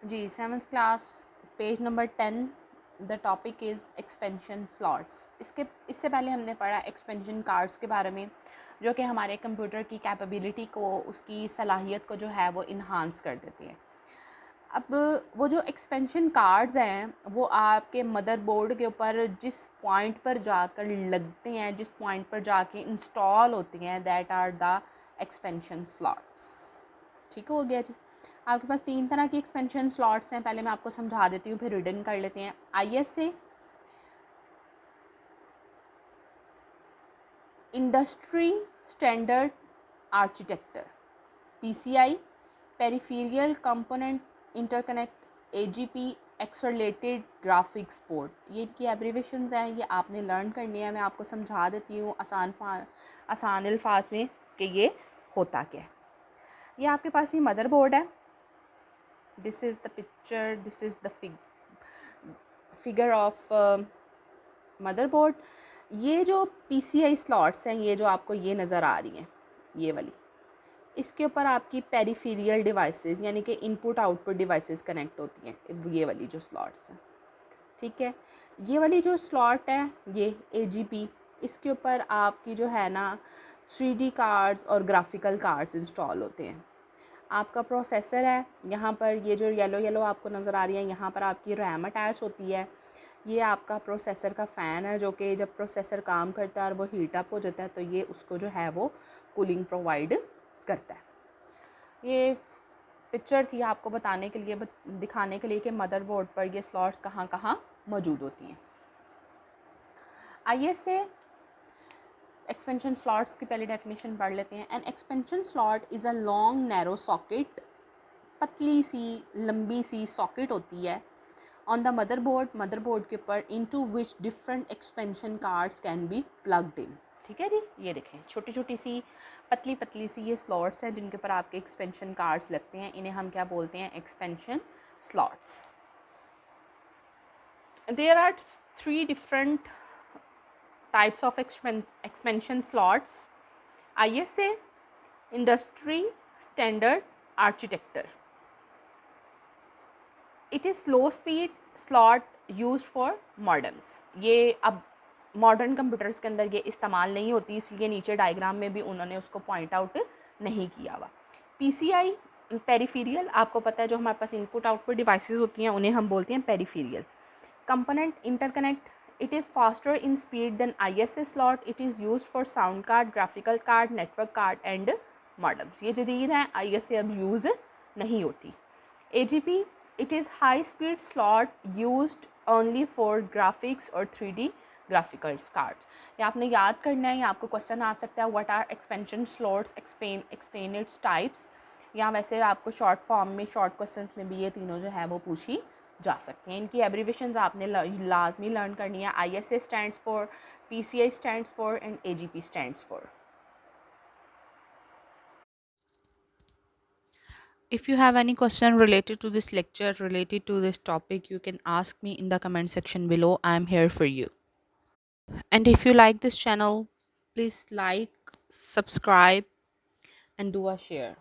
Ji, 7th class, page number 10, the topic is expansion slots. इससे पहले हमने पढ़ा एक्सपेंशन कार्ड्स के बारे में, जो कि हमारे कंप्यूटर की कैपेबिलिटी को, उसकी सलाहियत को जो है वो इन्हांस कर देती है। अब वो जो एक्सपेंशन कार्ड्स हैं वो आपके मदरबोर्ड के ऊपर जिस पॉइंट पर जाकर लगते हैं, जिस पॉइंट पर जाके इंस्टॉल होती हैं, that are the expansion slots. ठीक हो गया जी। आपके पास 3 तरह की एक्सपेंशन स्लॉट्स हैं। पहले मैं आपको समझा देती हूँ, फिर रिडन कर लेते हैं। ISA, industry standard architecture. PCI, peripheral component interconnect. AGP, accelerated graphics board. ये इनकी एब्रीवेशंस हैं, ये आपने लर्न करनी है। मैं आपको समझा देती हूँ आसान अल्फाज में कि ये होता क्या है। ये आपके पास ये मदरबोर्ड है। This is the picture, this is the figure of motherboard. ये जो PCI स्लॉट्स हैं, ये जो आपको ये नज़र आ रही हैं, ये वाली, इसके ऊपर आपकी पेरिफेरियल डिवाइसेस यानी कि इनपुट आउटपुट डिवाइसेस कनेक्ट होती हैं, ये वाली जो स्लॉट्स हैं। ठीक है, ये वाली जो स्लॉट है ये AGP, इसके ऊपर आपकी जो है ना 3D कार्ड्स और ग्राफिकल कार्ड्स इंस्टॉल होते हैं। आपका प्रोसेसर है, यहाँ पर ये जो येलो येलो आपको नज़र आ रही है, यहाँ पर आपकी रैम अटैच होती है। ये आपका प्रोसेसर का फ़ैन है, जो कि जब प्रोसेसर काम करता है और वो हीट अप हो जाता है तो ये उसको जो है वो कूलिंग प्रोवाइड करता है। ये पिक्चर थी आपको बताने के लिए, दिखाने के लिए कि मदरबोर्ड पर ये स्लॉट्स कहाँ कहाँ मौजूद होती हैं। आइए से एक्सपेंशन स्लॉट्स की पहली डेफिनेशन पढ़ लेते हैं। N expansion slot is a long narrow socket, पतली सी लंबी सी सॉकेट होती है ऑन द मदरबोर्ड के ऊपर, into which different expansion cards can be plugged in. ठीक है जी, ये देखें छोटी छोटी सी पतली पतली सी ये स्लॉट्स हैं जिनके ऊपर आपके एक्सपेंशन कार्ड्स लगते हैं। इन्हें हम क्या बोलते हैं? Expansion slots. There are 3 different types of expansion slots: ISA, industry standard architecture. It is low speed slot used for moderns. ये अब मॉडर्न कंप्यूटर्स के अंदर ये इस्तेमाल नहीं होती, इसलिए नीचे डायग्राम में भी उन्होंने उसको पॉइंट आउट नहीं किया हुआ। PCI पेरिफेरियल, आपको पता है जो हमारे पास इनपुट आउटपुट डिवाइसेस होती हैं उन्हें हम बोलते हैं peripheral. Component interconnect, it is faster in speed than ISA slot. It is used for sound card, graphical card, network card and modems. ये जदीद है, ISA अब यूज़ नहीं होती। AGP, it is high speed slot used only for graphics और 3D graphical cards. ये आपने याद करना है, ये आपको क्वेश्चन आ सकता है, what are expansion slots, explain its types, या वैसे आपको शॉर्ट फॉर्म में शॉर्ट क्वेश्चंस में भी ये तीनों जो है वो पूछी जा सकती हैं। इनकी एब्रीवेशंस आपने लाजमी लर्न करनी है। ISA stands for, PCI stands for and AGP stands for. If you have any question related to this lecture, related to this topic, you can ask me in the comment section below. I am here for you. And if you like this channel, please like, subscribe and do a share.